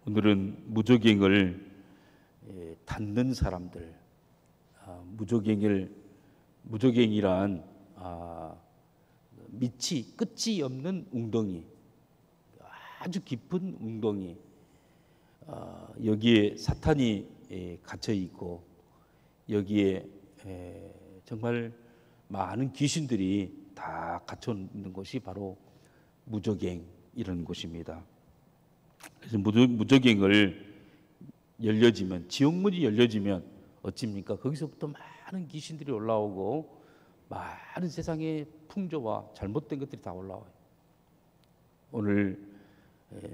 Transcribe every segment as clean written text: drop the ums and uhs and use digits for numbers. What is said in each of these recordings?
오늘은 무저갱을 닫는 사람들, 무저갱이란 끝이 없는 웅덩이, 아주 깊은 웅덩이, 여기에 사탄이 갇혀 있고 여기에 정말 많은 귀신들이 다 갇혀 있는 곳이 바로 무저갱이라는 곳입니다. 그래서 무저갱을 열려지면, 지옥문이 열려지면 어찌입니까? 거기서부터 많은 귀신들이 올라오고 많은 세상의 풍조와 잘못된 것들이 다 올라와요. 오늘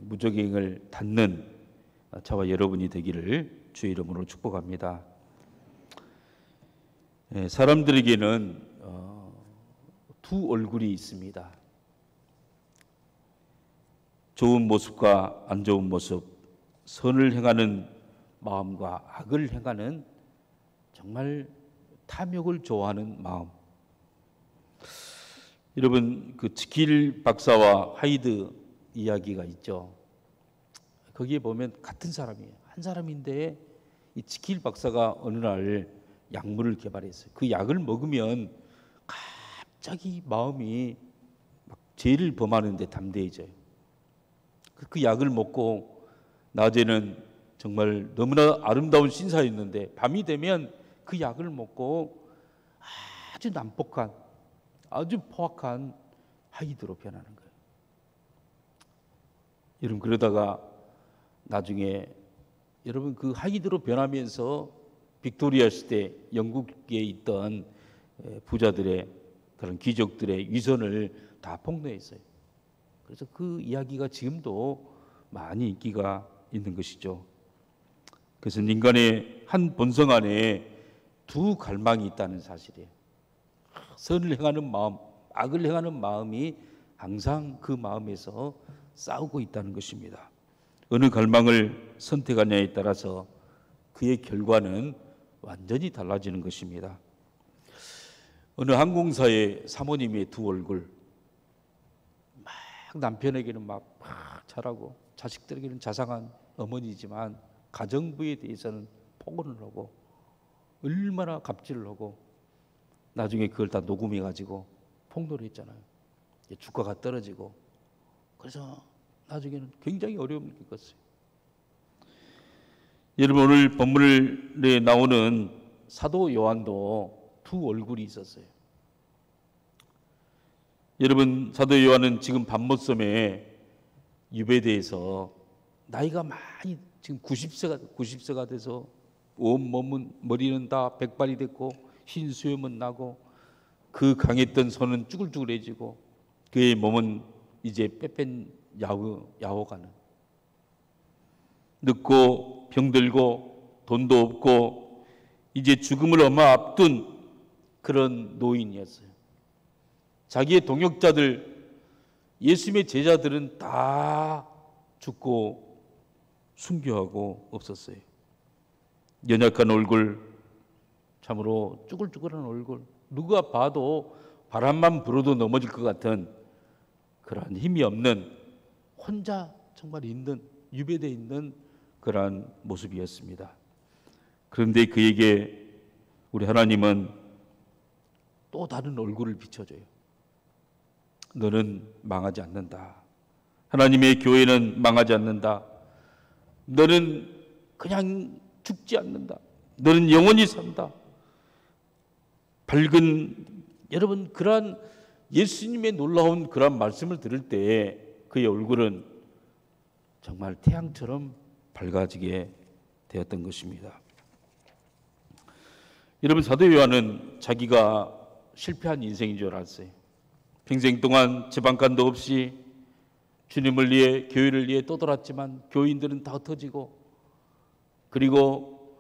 무저갱을 닫는 저와 여러분이 되기를 주의 이름으로 축복합니다. 사람들에게는 두 얼굴이 있습니다. 좋은 모습과 안 좋은 모습, 선을 행하는 마음과 악을 행하는 정말 탐욕을 좋아하는 마음. 여러분, 그 지킬 박사와 하이드 이야기가 있죠. 거기에 보면 같은 사람이에요. 한 사람인데 이 지킬 박사가 어느 날 약물을 개발했어요. 그 약을 먹으면 갑자기 마음이 막 죄를 범하는데 담대해져요. 그 약을 먹고 낮에는 정말 너무나 아름다운 신사였는데 밤이 되면 그 약을 먹고 아주 난폭한, 아주 포악한 하이드로 변하는 거예요. 여러분, 그러다가 나중에 여러분 그 하이드로 변하면서 빅토리아 시대 영국에 있던 부자들의 그런 귀족들의 위선을 다 폭로했어요. 그래서 그 이야기가 지금도 많이 인기가 있는 것이죠. 그래서 인간의 한 본성 안에 두 갈망이 있다는 사실이에요. 선을 행하는 마음, 악을 행하는 마음이 항상 그 마음에서 싸우고 있다는 것입니다. 어느 갈망을 선택하냐에 따라서 그의 결과는 완전히 달라지는 것입니다. 어느 항공사의 사모님의 두 얼굴, 막 남편에게는 막 잘하고 자식들에게는 자상한 어머니지만 가정부에 대해서는 폭언을 하고 얼마나 갑질을 하고 나중에 그걸 다 녹음해 가지고 폭로를 했잖아요. 주가가 떨어지고 그래서 나중에는 굉장히 어려움을 겪었어요. 여러분, 오늘 본문에 나오는 사도 요한도 두 얼굴이 있었어요. 여러분, 사도 요한은 지금 밤모섬에 유배돼서 나이가 많이 지금 90세가 돼서 온 몸은, 머리는 다 백발이 됐고 흰 수염은 나고 그 강했던 손은 쭈글쭈글해지고 그의 몸은 이제 빼뺀 야호가는 늙고 병들고 돈도 없고 이제 죽음을 얼마 앞둔 그런 노인이었어요. 자기의 동역자들, 예수님의 제자들은 다 죽고 순교하고 없었어요. 연약한 얼굴, 참으로 쭈글쭈글한 얼굴, 누가 봐도 바람만 불어도 넘어질 것 같은 그러한 힘이 없는, 혼자 정말 있는, 유배되어 있는 그러한 모습이었습니다. 그런데 그에게 우리 하나님은 또 다른 얼굴을 비춰줘요. 너는 망하지 않는다. 하나님의 교회는 망하지 않는다. 너는 그냥 죽지 않는다. 너는 영원히 산다. 밝은, 여러분, 그러한 예수님의 놀라운 그러한 말씀을 들을 때 그의 얼굴은 정말 태양처럼 밝아지게 되었던 것입니다. 여러분, 사도 요한은 자기가 실패한 인생인 줄 알았어요. 평생 동안 제방간도 없이 주님을 위해, 교회를 위해 떠돌았지만 교인들은 다 흩어지고 그리고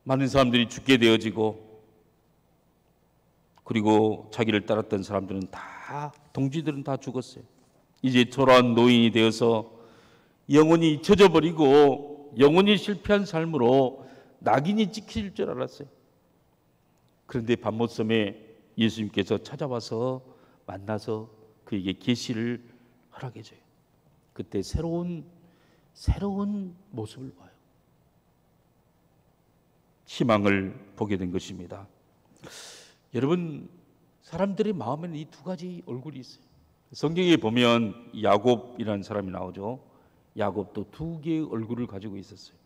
많은 사람들이 죽게 되어지고 그리고 자기를 따랐던 사람들은 다, 동지들은 다 죽었어요. 이제 초라한 노인이 되어서 영혼이 잊혀져 버리고 영혼이 실패한 삶으로 낙인이 찍힐 줄 알았어요. 그런데 밤모섬에 예수님께서 찾아와서 만나서 그에게 계시를 허락해줘요. 그때 새로운 새로운 모습을 봐요. 희망을 보게 된 것입니다. 여러분, 사람들의 마음에는 이 두 가지 얼굴이 있어요. 성경에 보면 야곱이라는 사람이 나오죠. 야곱도 두 개의 얼굴을 가지고 있었어요.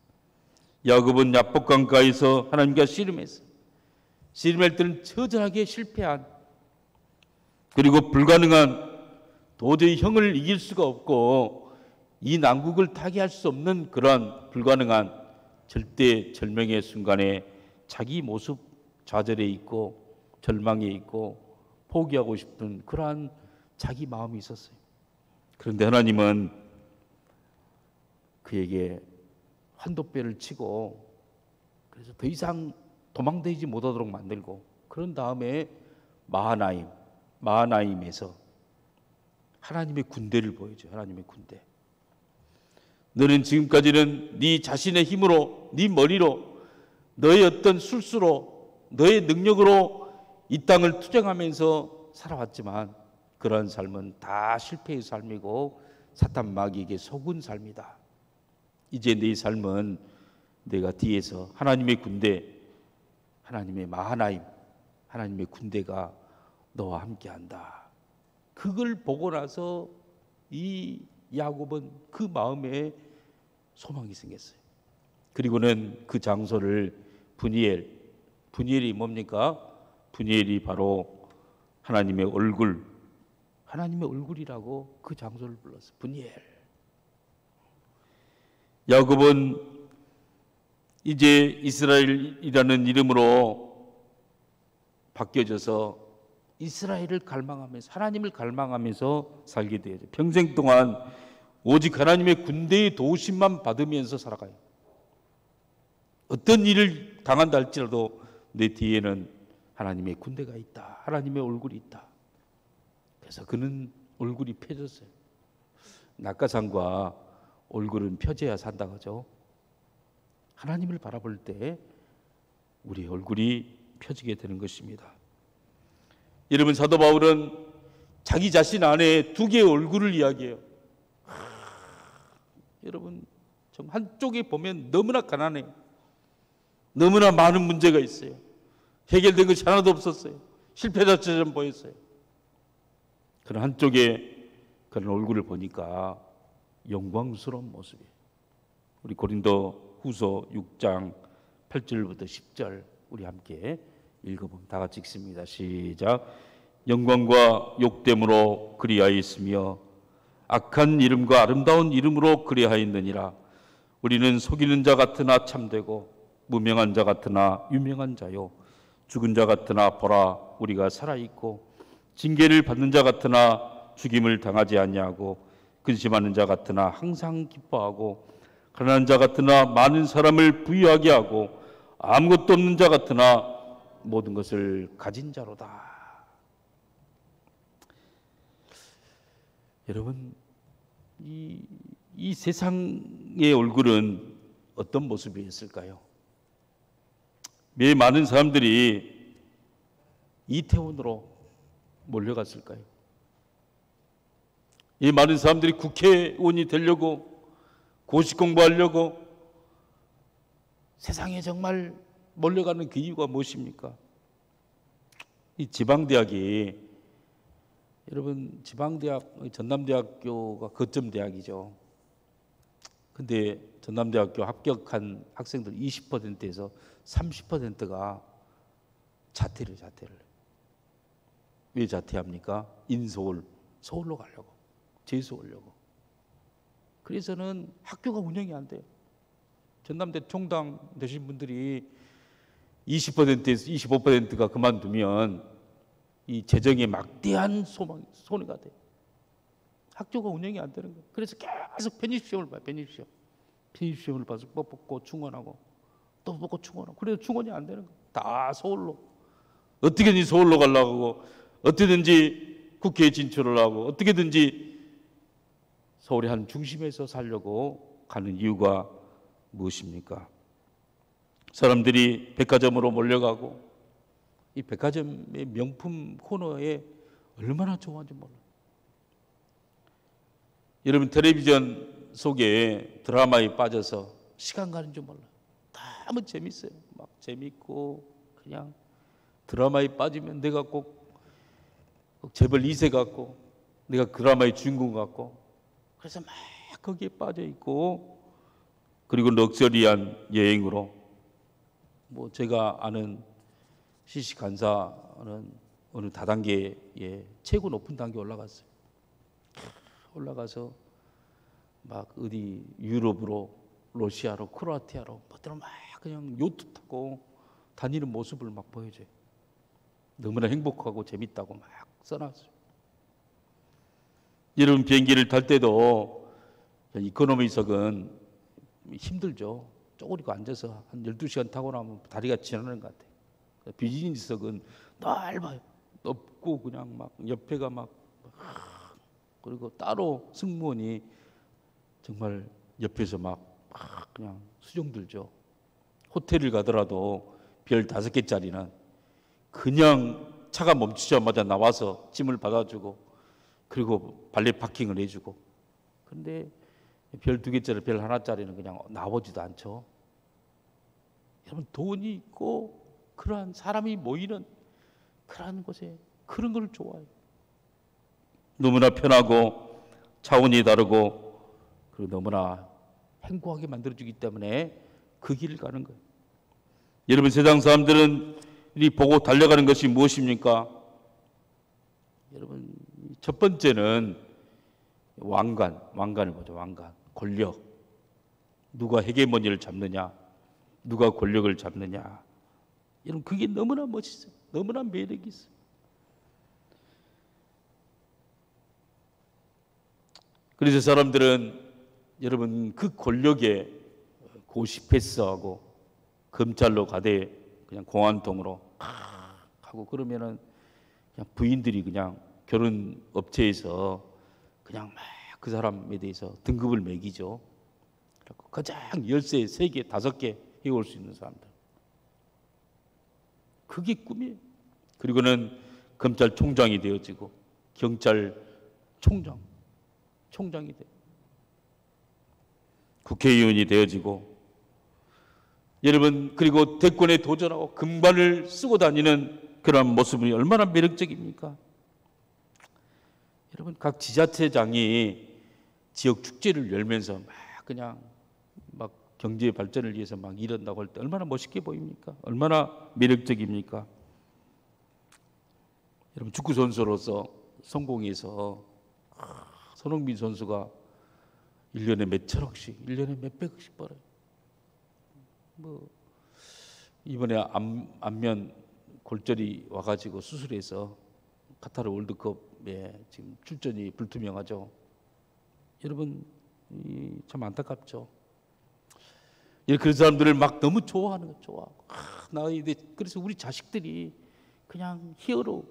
야곱은 야복강가에서 하나님과 씨름했어요. 씨름할 때는 처절하게 실패한, 그리고 불가능한, 도저히 형을 이길 수가 없고 이 난국을 타개할 수 없는 그러한 불가능한 절대절명의 순간에 자기 모습 좌절해 있고 절망해 있고 포기하고 싶은 그러한 자기 마음이 있었어요. 그런데 하나님은 그에게 환도뼈를 치고 그래서 더 이상 도망다니지 못하도록 만들고, 그런 다음에 마하나임에서 하나님의 군대를 보여줘요. 하나님의 군대. 너는 지금까지는 네 자신의 힘으로, 네 머리로, 너의 어떤 술수로, 너의 능력으로 이 땅을 투쟁하면서 살아왔지만 그러한 삶은 다 실패의 삶이고 사탄 마귀에게 속은 삶이다. 이제 네 삶은 내가 뒤에서 하나님의 군대, 하나님의 마하나임, 하나님의 군대가 너와 함께한다. 그걸 보고 나서 이 야곱은 그 마음에 소망이 생겼어요. 그리고는 그 장소를 분이엘이 뭡니까? 분이엘이 바로 하나님의 얼굴이라고 그 장소를 불렀어요. 분이엘. 야곱은 이제 이스라엘이라는 이름으로 바뀌어져서 이스라엘을 갈망하면서, 하나님을 갈망하면서 살게 되죠. 평생 동안 오직 하나님의 군대의 도우심만 받으면서 살아가요. 어떤 일을 당한다 할지라도 내 뒤에는 하나님의 군대가 있다. 하나님의 얼굴이 있다. 그래서 그는 얼굴이 펴졌어요. 낙가산과 얼굴은 펴져야 산다 그죠? 하나님을 바라볼 때 우리 얼굴이 펴지게 되는 것입니다. 여러분, 사도 바울은 자기 자신 안에 두 개의 얼굴을 이야기해요. 여러분, 좀 한쪽에 보면 너무나 가난해요. 너무나 많은 문제가 있어요. 해결된 것이 하나도 없었어요. 실패자처럼 보였어요. 그런 한쪽에 그런 얼굴을 보니까 영광스러운 모습이에요. 우리 고린도 후서 6장 8절부터 10절 우리 함께 읽어보면 다 같이 읽습니다. 시작. 영광과 욕됨으로 그리하였으며 악한 이름과 아름다운 이름으로 그리하였느니라. 우리는 속이는 자 같으나 참되고 무명한 자 같으나 유명한 자요, 죽은 자 같으나 보라 우리가 살아있고, 징계를 받는 자 같으나 죽임을 당하지 아니하고, 근심하는 자 같으나 항상 기뻐하고, 가난한 자 같으나 많은 사람을 부유하게 하고, 아무것도 없는 자 같으나 모든 것을 가진 자로다. 여러분, 이 세상의 얼굴은 어떤 모습이었을까요? 왜 많은 사람들이 이태원으로 몰려갔을까요? 이 많은 사람들이 국회의원이 되려고, 고시 공부하려고 세상에 정말 몰려가는 그 이유가 무엇입니까? 이 지방대학이, 여러분, 지방대학, 전남대학교가 거점 대학이죠. 근데 전남대학교 합격한 학생들 20%에서 30%가 자퇴를. 왜 자퇴합니까? 서울로 가려고, 재수 오려고. 그래서는 학교가 운영이 안 돼요. 전남대 총당 되신 분들이 20%에서 25%가 그만두면 이 재정에 막대한 손해가 돼요. 학교가 운영이 안 되는 거예요. 그래서 계속 편입시험을 봐요. 편입시험을 봐서 뽑고 충원하고 또 뽑고 충원하고. 그래도 충원이 안 되는 거예요. 다 서울로. 어떻게든지 서울로 가려고 하고, 어떻게든지 국회에 진출을 하고, 어떻게든지 서울의 한 중심에서 살려고 가는 이유가 무엇입니까? 사람들이 백화점으로 몰려가고, 이 백화점의 명품 코너에 얼마나 좋아하는지 몰라요. 여러분, 텔레비전 속에 드라마에 빠져서 시간 가는 줄 몰라요. 너무 재밌어요. 막 재밌고 그냥 드라마에 빠지면 내가 꼭 재벌 2세 같고 내가 드라마의 주인공 같고 그래서 막 거기에 빠져 있고 그리고 럭셔리한 여행으로 뭐 제가 아는 시식 간사는 어느 다단계에 최고 높은 단계 올라갔어요. 올라가서 막 어디 유럽으로 러시아로 크로아티아로 뭐들어 막 그냥 요트 타고 다니는 모습을 막 보여줘요. 너무나 행복하고 재밌다고 막 써놨어요. 여러분 비행기를 탈 때도 이코노미석은 힘들죠. 쪼그리고 앉아서 한 12시간 타고 나면 다리가 지나는 것 같아요. 비즈니스석은 넓어요. 넓고 그냥 막 옆에가 막 그리고 따로 승무원이 정말 옆에서 막 그냥 수종 들죠. 호텔을 가더라도 별 5개짜리는 그냥 차가 멈추자마자 나와서 짐을 받아주고 그리고 발렛 파킹을 해주고 그런데 별 2개짜리 별 1짜리는 그냥 나오지도 않죠. 여러분 돈이 있고 그러한 사람이 모이는 그러한 곳에 그런 걸 좋아해요. 너무나 편하고 차원이 다르고 그리고 너무나 행복하게 만들어주기 때문에 그 길을 가는 거예요. 여러분 세상 사람들은 이 보고 달려가는 것이 무엇입니까? 여러분 첫 번째는 왕관을 보죠. 왕관, 권력. 누가 헤게모니를 잡느냐, 누가 권력을 잡느냐. 여러분 그게 너무나 멋있어요. 너무나 매력이 있어요. 그래서 사람들은 여러분 그 권력에 고시 패스하고 검찰로 가대 그냥 공안통으로 하고 그러면은 그냥 부인들이 그냥 결혼 업체에서 그냥 막 그 사람에 대해서 등급을 매기죠. 그리고 가장 열쇠 3개, 5개 해올 수 있는 사람들. 그게 꿈이에요. 그리고는 검찰총장이 되어지고 경찰총장이 돼요. 국회의원이 되어지고 여러분 그리고 대권에 도전하고 금관을 쓰고 다니는 그런 모습이 얼마나 매력적입니까? 여러분 각 지자체장이 지역 축제를 열면서 막 그냥 막 경제 발전을 위해서 막 이런다고 할 때 얼마나 멋있게 보입니까? 얼마나 매력적입니까? 여러분 축구 선수로서 성공해서 손흥민 선수가 1년에 몇천억씩, 1년에 몇백억씩 벌어요. 뭐 이번에 안면 골절이 와가지고 수술해서 카타르 월드컵에 지금 출전이 불투명하죠. 여러분 참 안타깝죠. 그런 사람들을 막 너무 좋아하는 거 좋아하고 그래서 우리 자식들이 그냥 히어로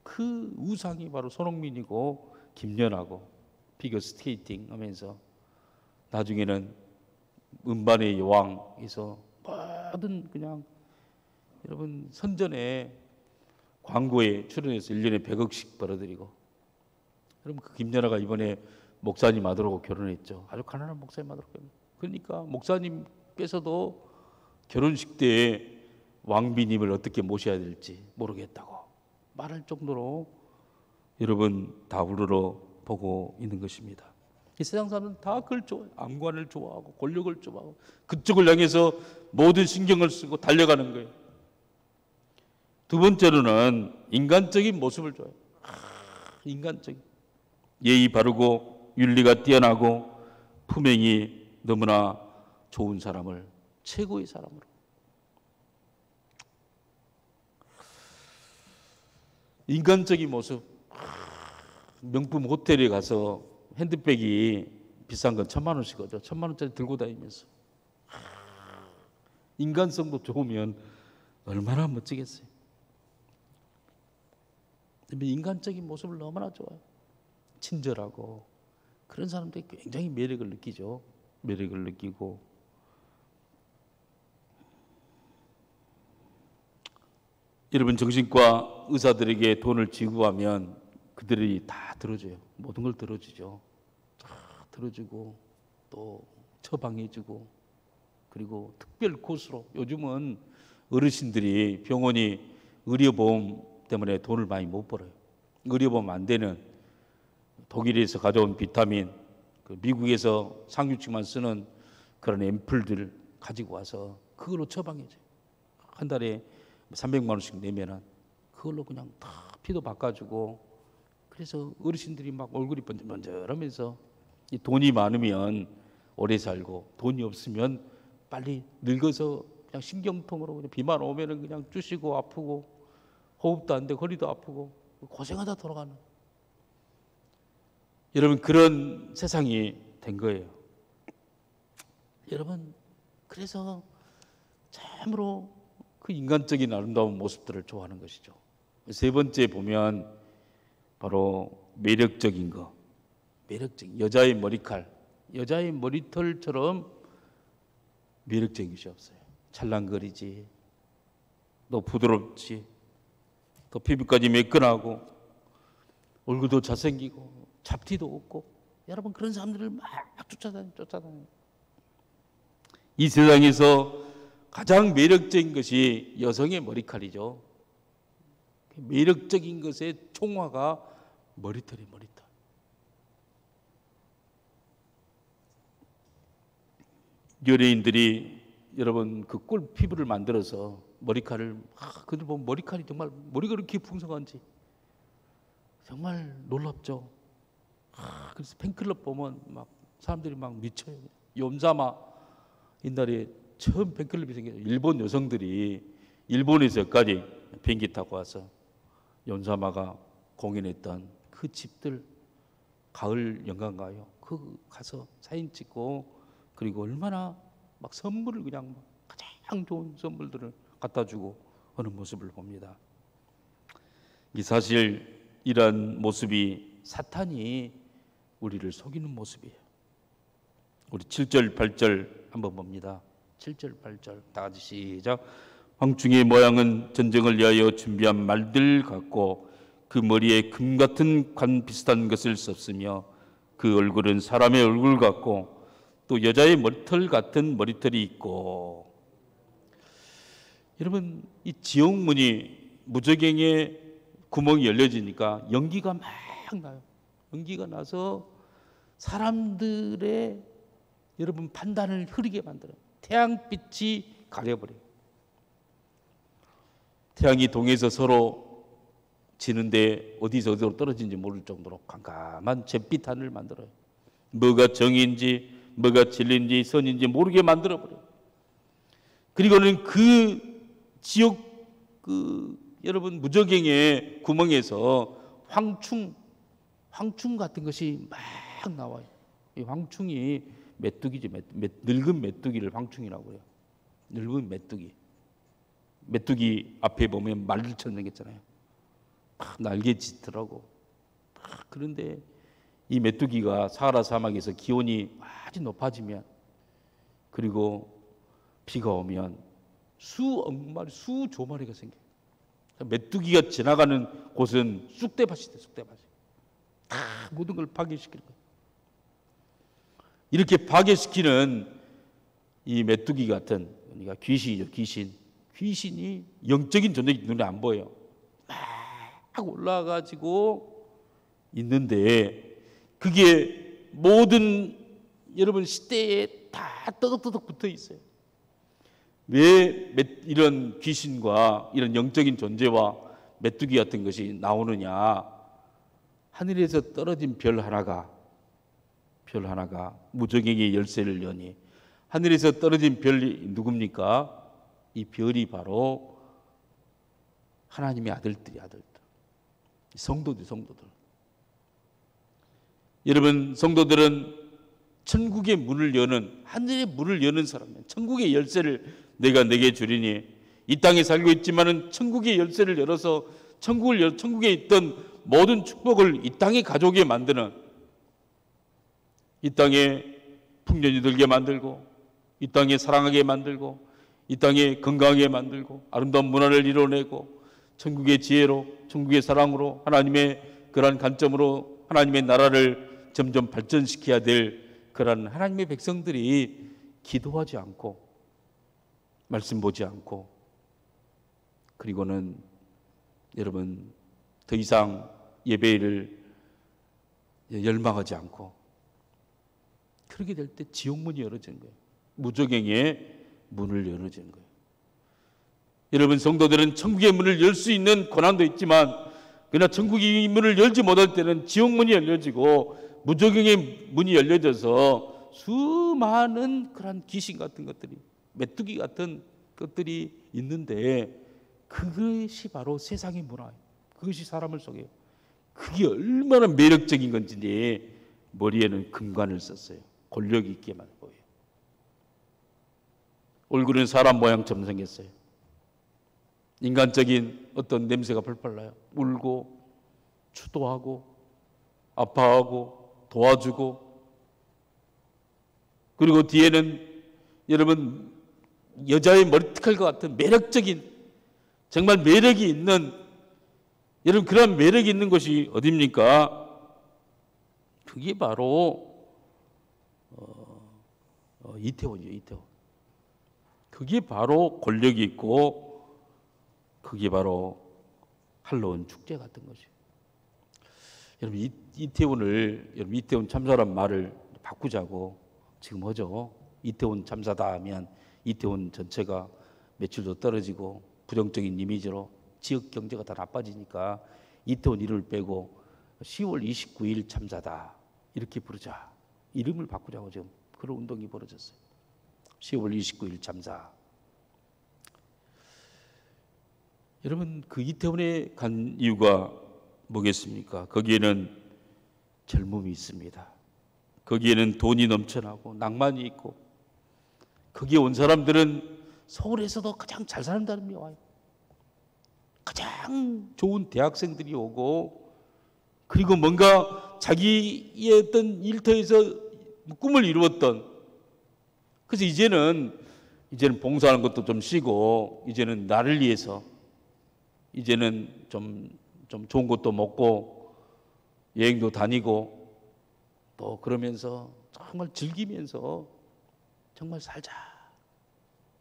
그 우상이 바로 손흥민이고 김연아고 피겨 스케이팅 하면서 나중에는 음반의 여왕에서 모든 그냥 여러분 선전에 광고에 출연해서 1년에 100억씩 벌어들이고 여러분 그 김연아가 이번에 목사님 아들하고 결혼했죠. 아주 가난한 목사님 아들하고 그러니까 목사님께서도 결혼식 때 왕비님을 어떻게 모셔야 될지 모르겠다고 말할 정도로 여러분 다 우러러 보고 있는 것입니다. 이 세상 사람은 다 그걸 좋아해요. 왕관을 좋아하고 권력을 좋아하고 그쪽을 향해서 모든 신경을 쓰고 달려가는 거예요. 두 번째로는 인간적인 모습을 좋아해요. 인간적인 예의 바르고 윤리가 뛰어나고 품행이 너무나 좋은 사람을 최고의 사람으로 인간적인 모습 명품 호텔에 가서 핸드백이 비싼 건 1,000만 원씩 하죠. 1,000만 원짜리 들고 다니면서 인간성도 좋으면 얼마나 멋지겠어요. 인간적인 모습을 너무나 좋아해요. 친절하고 그런 사람들이 굉장히 매력을 느끼죠. 매력을 느끼고 여러분 정신과 의사들에게 돈을 지급하면 그들이 다 들어줘요. 모든 걸 들어주죠. 다 들어주고 또 처방해주고, 그리고 특별 코스로 요즘은 어르신들이 병원이 의료보험 때문에 돈을 많이 못 벌어요. 의료보험 안 되는 독일에서 가져온 비타민, 그 미국에서 상류층만 쓰는 그런 앰플들 가지고 와서 그걸로 처방해줘요. 한 달에 300만 원씩 내면은 그걸로 그냥 다 피도 바꿔주고, 그래서 어르신들이 막 얼굴이 번쩍번쩍하면서 돈이 많으면 오래 살고 돈이 없으면 빨리 늙어서 그냥 신경통으로 그냥 비만 오면은 그냥 쑤시고 아프고 호흡도 안 되고 허리도 아프고 고생하다 돌아가는, 여러분 그런 세상이 된 거예요. 여러분 그래서 참으로 그 인간적인 아름다운 모습들을 좋아하는 것이죠. 세 번째 보면 바로 매력적인 거. 매력적인 여자의 머리칼, 여자의 머리털처럼 매력적인 것이 없어요. 찰랑거리지, 또 부드럽지, 또 피부까지 매끈하고 얼굴도 잘생기고 잡티도 없고, 여러분 그런 사람들을 막 쫓아다녀요. 이 세상에서 가장 매력적인 것이 여성의 머리칼이죠. 매력적인 것의 총화가 머리털이 머리털. 연예인들이 여러분 그 꿀 피부를 만들어서 머리칼을 그들 보면 머리칼이 정말 머리가 그렇게 풍성한지 정말 놀랍죠. 그래서 팬클럽 보면 막 사람들이 막 미쳐요. 연사마 옛날에 처음 팬클럽이 생겨서 일본 여성들이 일본에서까지 비행기 타고 와서 연사마가 공연했던 그 집들, 가을 연가인가요? 그 가서 사진 찍고, 그리고 얼마나 막 선물을 그냥 막 가장 좋은 선물들을 갖다 주고 하는 모습을 봅니다. 이 사실 이런 모습이 사탄이 우리를 속이는 모습이에요. 우리 7절 8절 한번 봅니다. 7절 8절 다 같이 시작. 황충의 모양은 전쟁을 위하여 준비한 말들 같고 그 머리에 금 같은 관 비슷한 것을 썼으며 그 얼굴은 사람의 얼굴 같고 또 여자의 머리털 같은 머리털이 있고. 여러분 이 지옥문이 무저갱에 구멍이 열려지니까 연기가 막 나요. 연기가 나서 사람들의 여러분 판단을 흐리게 만들어요. 태양빛이 가려버려요. 태양이 동에서 서로 지는데 어디로 떨어진지 모를 정도로 깜깜한 잿빛 하늘을 만들어요. 뭐가 정의인지 뭐가 진리인지 선인지 모르게 만들어버려요. 그리고는 그 지옥 여러분 무저갱의 구멍에서 황충 같은 것이 막 나와요. 이 황충이 메뚜기지, 늙은 메뚜기를 황충이라고 해요. 늙은 메뚜기. 메뚜기 앞에 보면 말들처럼 생겼잖아요. 막 날개 짙더라고. 그런데 이 메뚜기가 사하라 사막에서 기온이 아주 높아지면, 그리고 비가 오면 수억 마리, 수조 마리가 생겨요. 메뚜기가 지나가는 곳은 쑥대밭이 돼, 쑥대밭이. 다 모든 걸 파괴시키는 거예요. 이렇게 파괴시키는 이 메뚜기 같은, 그러니까 귀신이죠, 귀신이 영적인 존재가 눈에 안 보여요. 막 올라가지고 있는데 그게 모든 여러분 시대에 다 떠덕떠덕 붙어 있어요. 왜 이런 귀신과 이런 영적인 존재와 메뚜기 같은 것이 나오느냐? 하늘에서 떨어진 별 하나가 무저갱의 열쇠를 여니, 하늘에서 떨어진 별이 누굽니까? 이 별이 바로 하나님의 아들들. 성도들. 여러분 성도들은 천국의 문을 여는, 하늘의 문을 여는 사람이에요. 천국의 열쇠를 내가 내게 주리니, 이 땅에 살고 있지만은 천국의 열쇠를 열어서 천국에 있던 모든 축복을 이 땅에 가져오게 만드는, 이 땅에 풍년이 들게 만들고, 이 땅에 사랑하게 만들고, 이 땅에 건강하게 만들고, 아름다운 문화를 이뤄내고, 천국의 지혜로, 천국의 사랑으로, 하나님의 그러한 관점으로 하나님의 나라를 점점 발전시켜야 될 그런 하나님의 백성들이 기도하지 않고 말씀 보지 않고 그리고는 여러분 더 이상 예배를 열망하지 않고 그렇게 될 때 지옥문이 열어지는 거예요. 무저갱의 문을 열어지는 거예요. 여러분 성도들은 천국의 문을 열 수 있는 권한도 있지만 그러나 천국의 문을 열지 못할 때는 지옥문이 열려지고 무저갱의 문이 열려져서 수많은 그런 귀신 같은 것들이 메뚜기 같은 것들이 있는데 그것이 바로 세상의 문화예요. 그것이 사람을 속여요. 그게 얼마나 매력적인 건지 머리에는 금관을 썼어요. 권력 있게만 보여요. 얼굴은 사람 모양처럼 생겼어요. 인간적인 어떤 냄새가 펄펄 나요. 울고 추도하고 아파하고 도와주고 그리고 뒤에는 여러분 여자의 머리털 같은 매력적인 정말 매력이 있는 여러분 그런 매력이 있는 곳이 어디입니까? 그게 바로 이태원이에요. 이태원. 그게 바로 권력이 있고 그게 바로 할로윈 축제 같은 것이에요. 여러분 여러분 이태원 참사란 말을 바꾸자고 지금 하죠. 이태원 참사다 하면 이태원 전체가 매출도 떨어지고 부정적인 이미지로 지역 경제가 다 나빠지니까 이태원 이름을 빼고 10월 29일 참사다 이렇게 부르자. 이름을 바꾸자고 지금 그런 운동이 벌어졌어요. 10월 29일 참사. 여러분 그 이태원에 간 이유가 뭐겠습니까? 거기에는 젊음이 있습니다. 거기에는 돈이 넘쳐나고 낭만이 있고 거기에 온 사람들은 서울에서도 가장 잘 사는 사람이 와요. 가장 좋은 대학생들이 오고 그리고 뭔가 자기의 어떤 일터에서 꿈을 이루었던 그래서 이제는 봉사하는 것도 좀 쉬고 이제는 나를 위해서 이제는 좀 좋은 것도 먹고 여행도 다니고 또 그러면서 정말 즐기면서 정말 살자.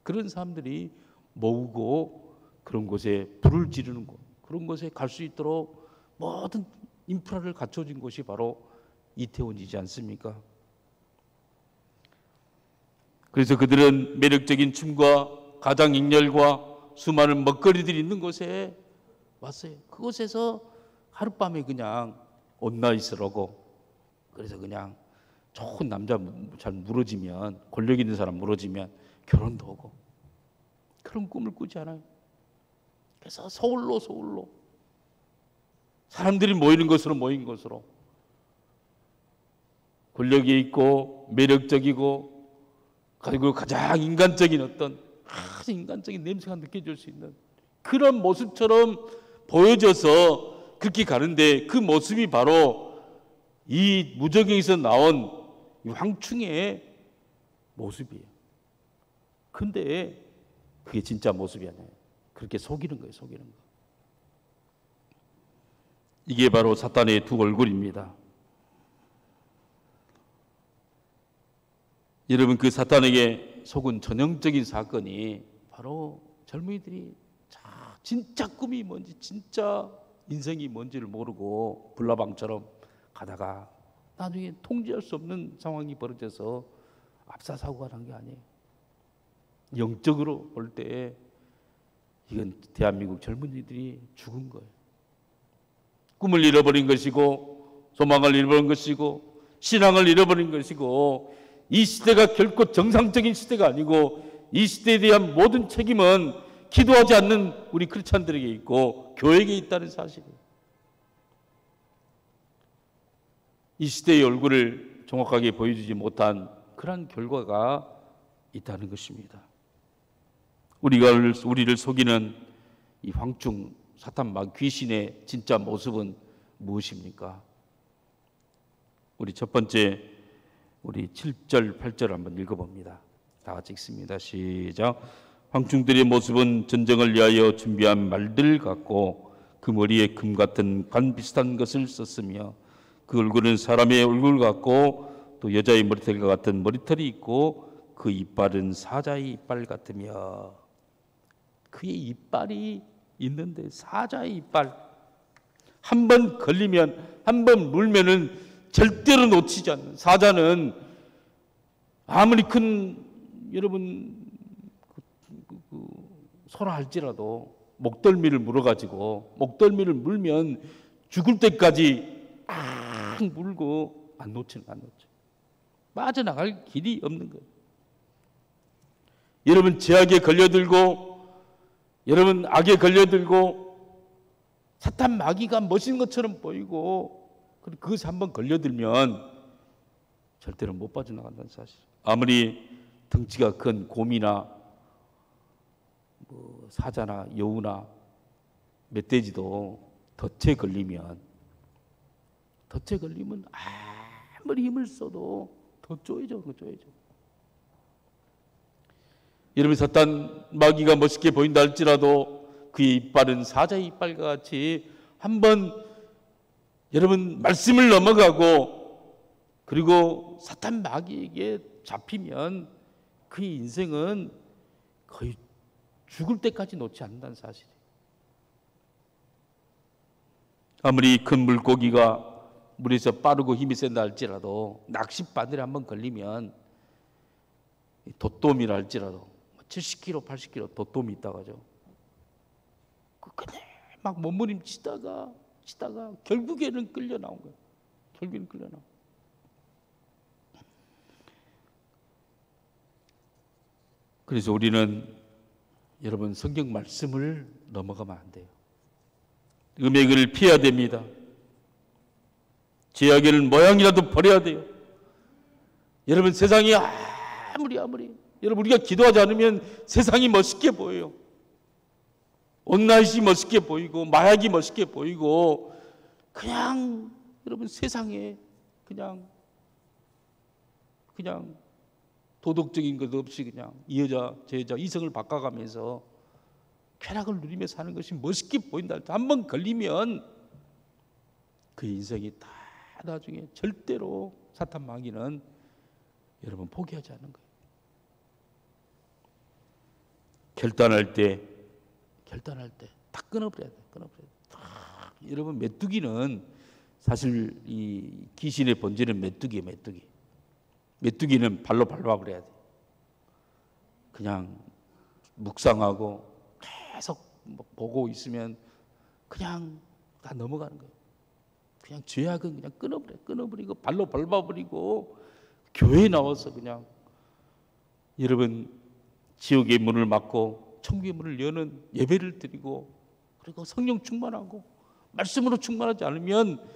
그런 사람들이 모으고 그런 곳에 불을 지르는 곳, 그런 곳에 갈 수 있도록 모든 인프라를 갖춰진 곳이 바로 이태원이지 않습니까? 그래서 그들은 매력적인 춤과 가장 익렬과 수많은 먹거리들이 있는 곳에 왔어요. 그곳에서 하룻밤에 그냥 온나 있으라고 그래서 그냥 좋은 남자 잘 물어지면 권력 있는 사람 물어지면 결혼도 하고 그런 꿈을 꾸지 않아요. 그래서 서울로 사람들이 모이는 곳으로 권력이 있고 매력적이고 그리고 가장 인간적인 어떤 아주 인간적인 냄새가 느껴질 수 있는 그런 모습처럼 보여져서 그렇게 가는데 그 모습이 바로 이 무저갱에서 나온 이 황충의 모습이에요. 근데 그게 진짜 모습이 아니에요. 그렇게 속이는 거예요. 속이는 거. 이게 바로 사탄의 두 얼굴입니다. 여러분 그 사탄에게 속은 전형적인 사건이 바로 젊은이들이 진짜 꿈이 뭔지 진짜 인생이 뭔지를 모르고 불나방처럼 가다가 나중에 통제할 수 없는 상황이 벌어져서 압사사고가 난 게 아니에요. 영적으로 볼 때 이건 대한민국 젊은이들이 죽은 거예요. 꿈을 잃어버린 것이고 소망을 잃어버린 것이고 신앙을 잃어버린 것이고 이 시대가 결코 정상적인 시대가 아니고 이 시대에 대한 모든 책임은 기도하지 않는 우리 크리스찬들에게 있고 교회에게 있다는 사실이에요. 이 시대의 얼굴을 정확하게 보여주지 못한 그러한 결과가 있다는 것입니다. 우리를 속이는 이 황충 사탄 귀신의 진짜 모습은 무엇입니까? 우리 첫 번째 우리 7절 8절 한번 읽어봅니다. 다 같이 읽습니다. 시작. 황충들의 모습은 전쟁을 위하여 준비한 말들 같고 그 머리에 금 같은 관 비슷한 것을 썼으며 그 얼굴은 사람의 얼굴 같고 또 여자의 머리털과 같은 머리털이 있고 그 이빨은 사자의 이빨 같으며. 그의 이빨이 있는데 사자의 이빨. 한 번 걸리면, 한 번 물면은 절대로 놓치지 않는. 사자는 아무리 큰 여러분 소라 할지라도 목덜미를 물어가지고 목덜미를 물면 죽을 때까지 막 물고 안 놓치는. 빠져나갈 길이 없는 거예요. 여러분 죄악에 걸려들고, 여러분 악에 걸려들고, 사탄 마귀가 멋진 것처럼 보이고, 그것이 한번 걸려들면 절대로 못 빠져나간다는 사실. 아무리 덩치가 큰 곰이나 사자나 여우나 멧돼지도 덫에 걸리면 아무리 힘을 써도 더 쪼여져. 여러분 사탄 마귀가 멋있게 보인다 할지라도 그의 이빨은 사자의 이빨과 같이 한번 여러분 말씀을 넘어가고 그리고 사탄 마귀에게 잡히면 그의 인생은 거의 죽을 때까지 놓지 않는다는 사실이에요. 아무리 큰 물고기가 물에서 빠르고 힘이 센다 할지라도 낚싯바늘에 한번 걸리면, 돛돔이라 할지라도 70kg, 80kg 돛돔이 있다고 하죠. 그냥 막 몸부림치다가 결국에는 끌려 나온 거예요. 그래서 우리는 여러분 성경 말씀을 넘어가면 안 돼요. 음행을 피해야 됩니다. 죄악을 모양이라도 버려야 돼요. 여러분 세상이 아무리 여러분 우리가 기도하지 않으면 세상이 멋있게 보여요. 온나잇이 멋있게 보이고 마약이 멋있게 보이고 그냥 여러분 세상에 그냥 도덕적인 것 없이 그냥 이 여자 저 여자 이성을 바꿔가면서 쾌락을 누리며 사는 것이 멋있게 보인다. 한번 걸리면 그 인생이 다 나중에 절대로 사탄 마귀는 여러분 포기하지 않는 거예요. 결단할 때 다 끊어버려야 돼. 여러분 메뚜기는 사실 이 귀신의 본질은 메뚜기예요. 메뚜기는 발로 밟아버려야 돼. 그냥 묵상하고 계속 보고 있으면 그냥 다 넘어가는 거예요. 그냥 죄악은 그냥 끊어버리고 발로 밟아버리고 교회에 나와서 그냥 여러분 지옥의 문을 막고 천국의 문을 여는 예배를 드리고 그리고 성령 충만하고 말씀으로 충만하지 않으면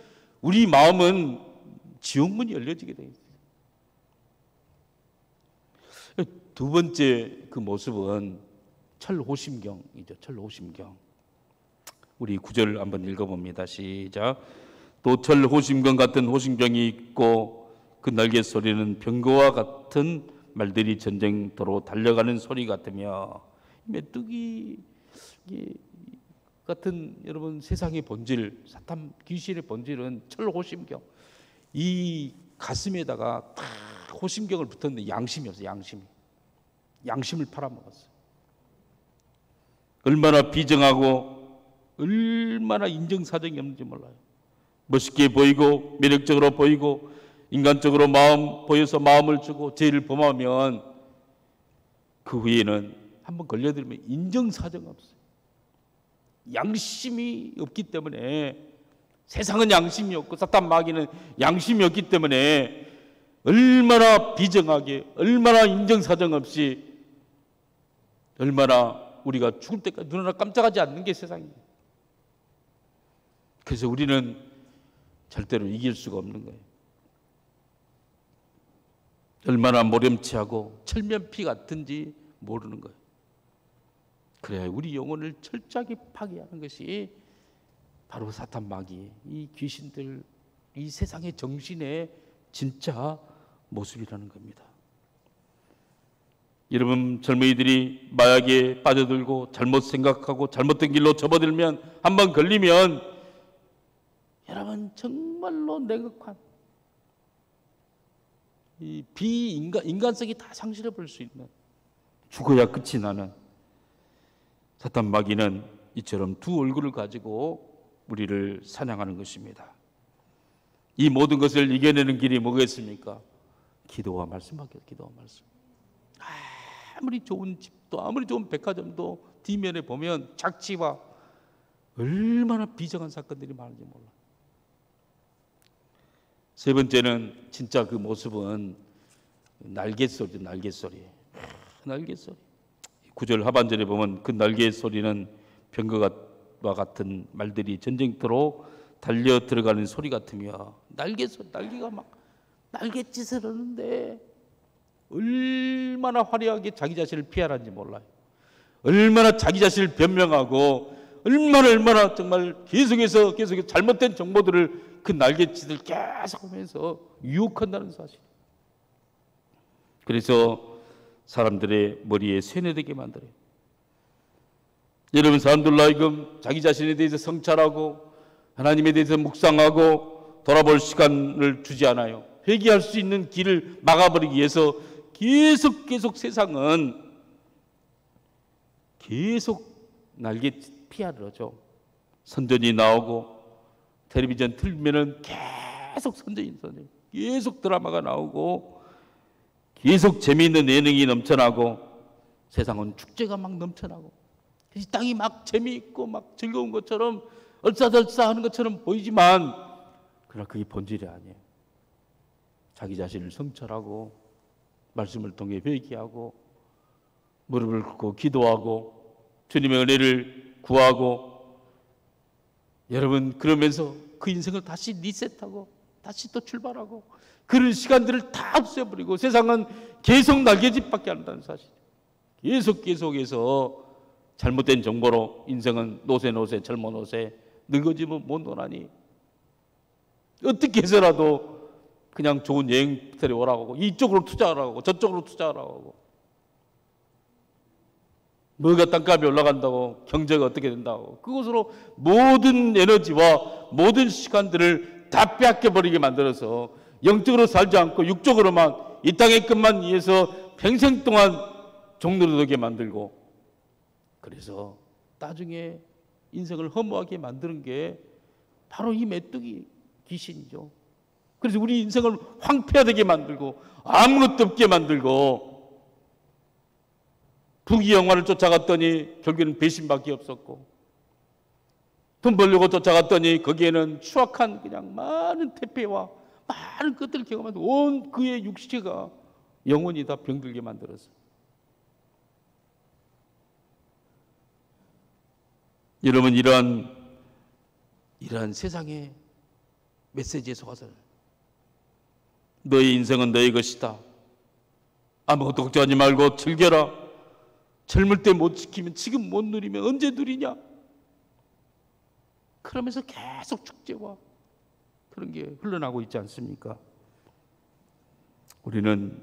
우리 마음은 지옥 문이 열려지게 돼 있어요. 두 번째 그 모습은 철호심경이죠. 철호심경. 우리 9절 한번 읽어봅니다. 시작. 또 철호심경 같은 호심경이 있고 그 날개 소리는 병거와 같은 말들이 전쟁터로 달려가는 소리 같으며. 메뚜기 같은 여러분 세상의 본질, 사탄 귀신의 본질은 철호심경. 이 가슴에다가 딱 호심경을 붙었는데 양심이 없어요. 양심을 팔아먹었어요. 얼마나 비정하고 얼마나 인정사정이 없는지 몰라요. 멋있게 보이고 매력적으로 보이고 인간적으로 보여서 마음을 주고 죄를 범하면 그 후에는 한번 걸려들면 인정사정 없어요. 양심이 없기 때문에, 세상은 양심이 없고 사탄 마귀는 양심이 없기 때문에 얼마나 비정하게, 얼마나 인정사정 없이, 얼마나 우리가 죽을 때까지 눈 하나 깜짝하지 않는 게 세상이에요. 그래서 우리는 절대로 이길 수가 없는 거예요. 얼마나 모렴치하고 철면피 같은지 모르는 거예요. 그래야 우리 영혼을 철저하게 파괴하는 것이 바로 사탄 마귀, 이 귀신들, 이 세상의 정신의 진짜 모습이라는 겁니다. 여러분 젊은이들이 마약에 빠져들고 잘못 생각하고 잘못된 길로 접어들면, 한번 걸리면 여러분 정말로 냉혹한, 이 인간성이 다 상실해 버릴 수 있는, 죽어야 끝이 나는 사탄 마귀는 이처럼 두 얼굴을 가지고 우리를 사냥하는 것입니다. 이 모든 것을 이겨내는 길이 뭐겠습니까? 기도와 말씀밖에. 기도와 말씀. 아무리 좋은 집도 아무리 좋은 백화점도 뒷면에 보면 착취와 얼마나 비정한 사건들이 많은지 몰라. 세 번째는 진짜 그 모습은 날갯소리죠. 날갯소리. 날갯소리. 9절 하반절에 보면 그 날갯소리는 병거와 같은 말들이 전쟁터로 달려 들어가는 소리 같으며, 날갯소리, 날개가 막 날갯짓을 하는데 얼마나 화려하게 자기 자신을 피하는지 몰라요. 얼마나 자기 자신을 변명하고 얼마나 정말 계속해서 잘못된 정보들을 그 날갯짓을 계속하면서 유혹한다는 사실. 그래서 사람들의 머리에 세뇌되게 만들어요. 여러분, 사람들로 하여금 자기 자신에 대해서 성찰하고 하나님에 대해서 묵상하고 돌아볼 시간을 주지 않아요. 회개할 수 있는 길을 막아버리기 위해서 계속 세상은 계속 날갯짓 피하를 하죠. 선전이 나오고 텔레비전 틀면은 계속 선전이 계속 드라마가 나오고 계속 재미있는 예능이 넘쳐나고 세상은 축제가 막 넘쳐나고 이 땅이 막 재미있고 막 즐거운 것처럼 얼싸덜싸하는 것처럼 보이지만 그러나 그게 본질이 아니에요. 자기 자신을 성찰하고 말씀을 통해 회개하고 무릎을 꿇고 기도하고 주님의 은혜를 구하고, 여러분, 그러면서 그 인생을 다시 리셋하고 다시 또 출발하고 그런 시간들을 다 없애버리고 세상은 계속 날개짓밖에 안 한다는 사실. 계속해서 잘못된 정보로 인생은 노세 젊은 노세 늙어지면 못 노나니 어떻게 해서라도 그냥 좋은 여행터에 오라고 하고 이쪽으로 투자하라고 하고 저쪽으로 투자하라고 하고 뭐가 땅값이 올라간다고 경제가 어떻게 된다고 그것으로 모든 에너지와 모든 시간들을 다 빼앗겨버리게 만들어서 영적으로 살지 않고 육적으로만 이 땅의 것만 위해서 평생 동안 종노릇하게 만들고, 그래서 나중에 인생을 허무하게 만드는 게 바로 이 메뚜기 귀신이죠. 그래서 우리 인생을 황폐하게 만들고 아무것도 없게 만들고 부귀영화를 쫓아갔더니 결국에는 배신밖에 없었고 돈 벌려고 쫓아갔더니 거기에는 추악한 그냥 많은 태폐와 많은 것들을 경험하면서 온 그의 육체가 영혼이 다 병들게 만들었어요. 여러분, 이러한 세상의 메시지에 속아서 너의 인생은 너의 것이다. 아무것도 걱정하지 말고 즐겨라. 젊을 때 못 지키면 지금 못 누리면 언제 누리냐. 그러면서 계속 축제와 그런 게 흘러나고 있지 않습니까? 우리는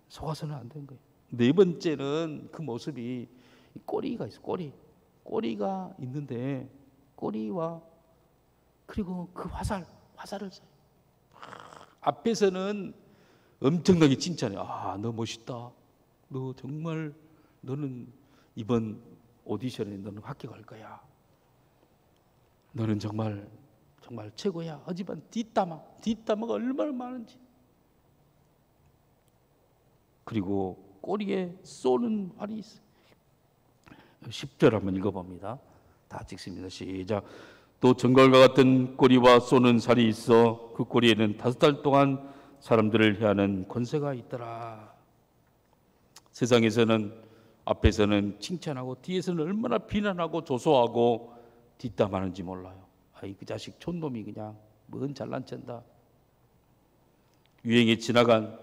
속아서는 안 되는 거예요. 네 번째는 그 모습이 꼬리가 있어. 꼬리가 있는데 꼬리와 그리고 그 화살을 써요. 앞에서는 엄청나게 칭찬해요. 너 멋있다. 너 정말 너는 이번 오디션에 너는 합격할 거야. 너는 정말 최고야. 하지만 뒷담화가 얼마나 많은지. 그리고 꼬리에 쏘는 활이 있어요. 10절 한번 읽어봅니다. 다 찍습니다. 시작. 또 정갈과 같은 꼬리와 쏘는 살이 있어 그 꼬리에는 5달 동안 사람들을 해하는 권세가 있더라. 세상에서는 앞에서는 칭찬하고 뒤에서는 얼마나 비난하고 조소하고 뒷담하는지 몰라요. 그 자식 촌놈이 그냥 뭔 잘난 척다. 유행에 지나간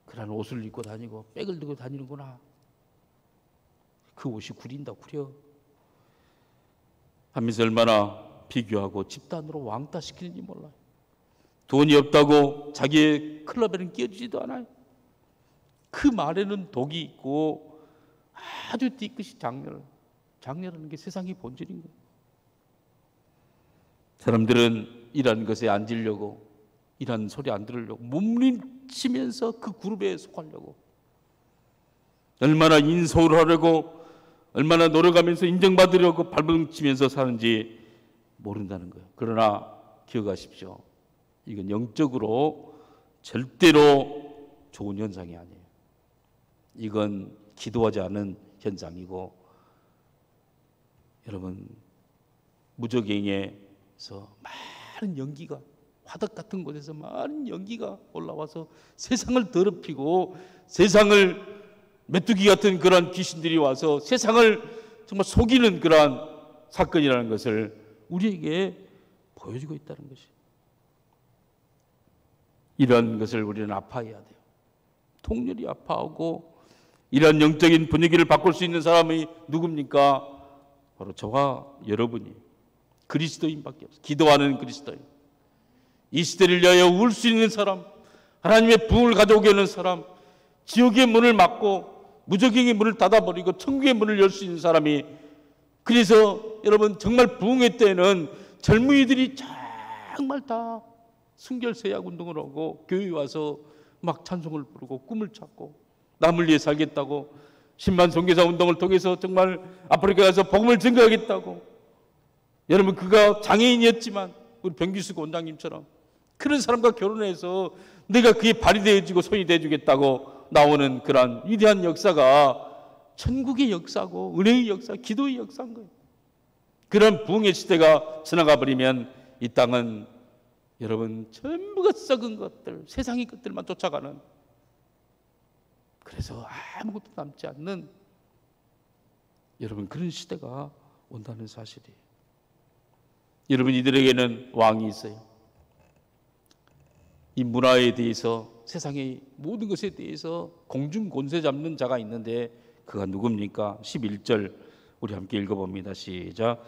그런 옷을 입고 다니고 백을 들고 다니는구나. 그 옷이 구린다 구려 하면서 얼마나 비교하고 집단으로 왕따시키는지 몰라요. 돈이 없다고 자기의 클럽에는 끼워주지도 않아요. 그 말에는 독이 있고 아주 뒤끝이 장렬하는 게 세상의 본질인 거예요. 사람들은 이런 것에 앉으려고, 이런 소리 안 들으려고 몸부림 치면서 그 그룹에 속하려고, 얼마나 인서울 하려고, 얼마나 노력하면서 인정받으려고 발버둥치면서 사는지 모른다는 거예요. 그러나 기억하십시오. 이건 영적으로 절대로 좋은 현상이 아니에요. 이건 기도하지 않은 현상이고, 여러분, 무적행에서 많은 연기가, 화덕 같은 곳에서 많은 연기가 올라와서 세상을 더럽히고, 세상을 메뚜기 같은 그런 귀신들이 와서 세상을 정말 속이는 그러한 사건이라는 것을 우리에게 보여주고 있다는 것이, 이런 것을 우리는 아파해야 돼요. 통렬히 아파하고, 이런 영적인 분위기를 바꿀 수 있는 사람이 누굽니까? 바로 저와 여러분이 그리스도인밖에 없어요. 기도하는 그리스도인, 이 시대를 위하여 울 수 있는 사람, 하나님의 부흥을 가져오게 하는 사람, 지옥의 문을 막고 무적행의 문을 닫아버리고 천국의 문을 열 수 있는 사람이, 그래서 여러분 정말 부흥의 때는 젊은이들이 정말 다 순결세약 운동을 하고 교회에 와서 막 찬송을 부르고 꿈을 찾고 남을 위해 살겠다고, 10만 선교사 운동을 통해서 정말 아프리카 가서 복음을 증거하겠다고, 여러분 그가 장애인이었지만 우리 변기수 원장님처럼 그런 사람과 결혼해서 내가 그게 발이 되어지고 손이 되어주겠다고 나오는 그러한 위대한 역사가 천국의 역사고 은혜의 역사, 기도의 역사인 거예요. 그런 부흥의 시대가 지나가 버리면 이 땅은 여러분 전부가 썩은 것들, 세상의 것들만 쫓아가는, 그래서 아무것도 남지 않는 여러분 그런 시대가 온다는 사실이에요. 여러분 이들에게는 왕이 있어요. 이 문화에 대해서, 세상의 모든 것에 대해서 공중 권세 잡는 자가 있는데 그가 누굽니까? 11절 우리 함께 읽어봅니다. 시작.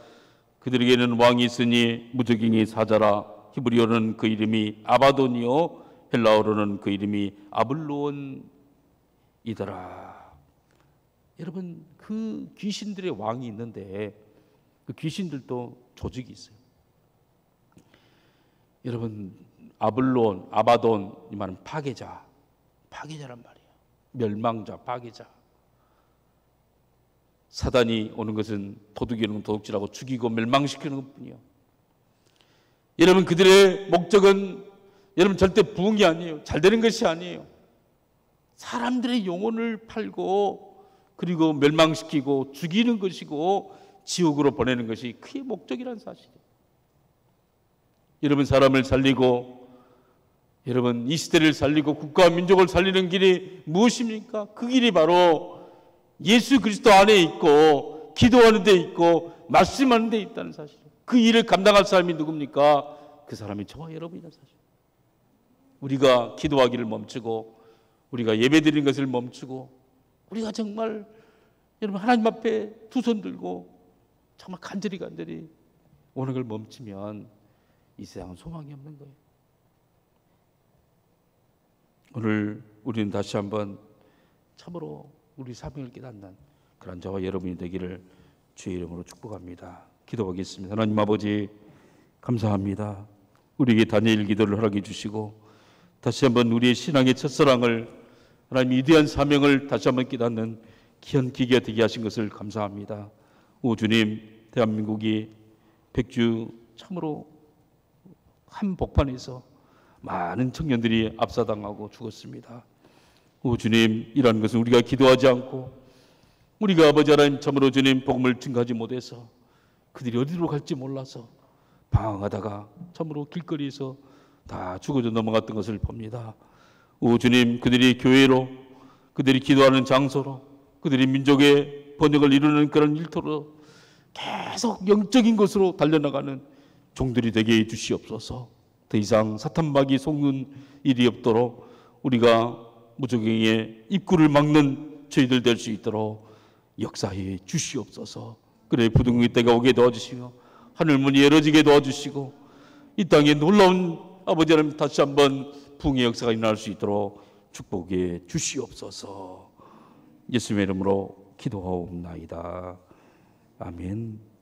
그들에게는 왕이 있으니 무적행의 사자라. 히브리어로는 그 이름이 아바돈이요 헬라어로는 그 이름이 아블로온이더라. 여러분 그 귀신들의 왕이 있는데 그 귀신들도 조직이 있어요. 여러분 아블론, 아바돈, 이 말은 파괴자, 파괴자란 말이에요. 멸망자, 파괴자. 사단이 오는 것은 도둑이는 도둑질하고 죽이고 멸망시키는 것뿐이요. 여러분 그들의 목적은 여러분 절대 부흥이 아니에요. 잘 되는 것이 아니에요. 사람들의 영혼을 팔고 그리고 멸망시키고 죽이는 것이고 지옥으로 보내는 것이 그의 목적이라는 사실이에요. 여러분 사람을 살리고, 여러분 이 시대를 살리고 국가와 민족을 살리는 길이 무엇입니까? 그 길이 바로 예수 그리스도 안에 있고 기도하는 데 있고 말씀하는 데 있다는 사실이에요. 그 일을 감당할 사람이 누굽니까? 그 사람이 저와 여러분이라는 사실. 우리가 기도하기를 멈추고, 우리가 예배드리는 것을 멈추고, 우리가 정말 여러분 하나님 앞에 두 손 들고 정말 간절히 오는 걸 멈추면 이 세상은 소망이 없는 거예요. 오늘 우리는 다시 한번 참으로 우리 사명을 깨닫는 그런 저와 여러분이 되기를 주의 이름으로 축복합니다. 기도하겠습니다. 하나님 아버지 감사합니다. 우리에게 다니엘 기도를 허락해 주시고 다시 한번 우리의 신앙의 첫사랑을, 하나님 위대한 사명을 다시 한번 깨닫는 귀한 기회가 되게 하신 것을 감사합니다. 오 주님, 대한민국이 백주 참으로 한 복판에서 많은 청년들이 압사당하고 죽었습니다. 오 주님, 이러한 것은 우리가 기도하지 않고 우리가 아버지 하나님 참으로 주님 복음을 증거하지 못해서 그들이 어디로 갈지 몰라서 방황하다가 참으로 길거리에서 다 죽어져 넘어갔던 것을 봅니다. 오 주님, 그들이 교회로, 그들이 기도하는 장소로, 그들이 민족의 번영을 이루는 그런 일터로 계속 영적인 것으로 달려나가는 종들이 되게 해 주시옵소서. 더 이상 사탄마귀 속는 일이 없도록 우리가 무적행의 입구를 막는 저희들 될 수 있도록 역사해 주시옵소서. 그래 부둥이 때가 오게 도와주시고 하늘문이 열어지게 도와주시고 이 땅에 놀라운 아버지 하나님 다시 한번 부흥의 역사가 일어날 수 있도록 축복해 주시옵소서. 예수님의 이름으로 기도하옵나이다. 아멘.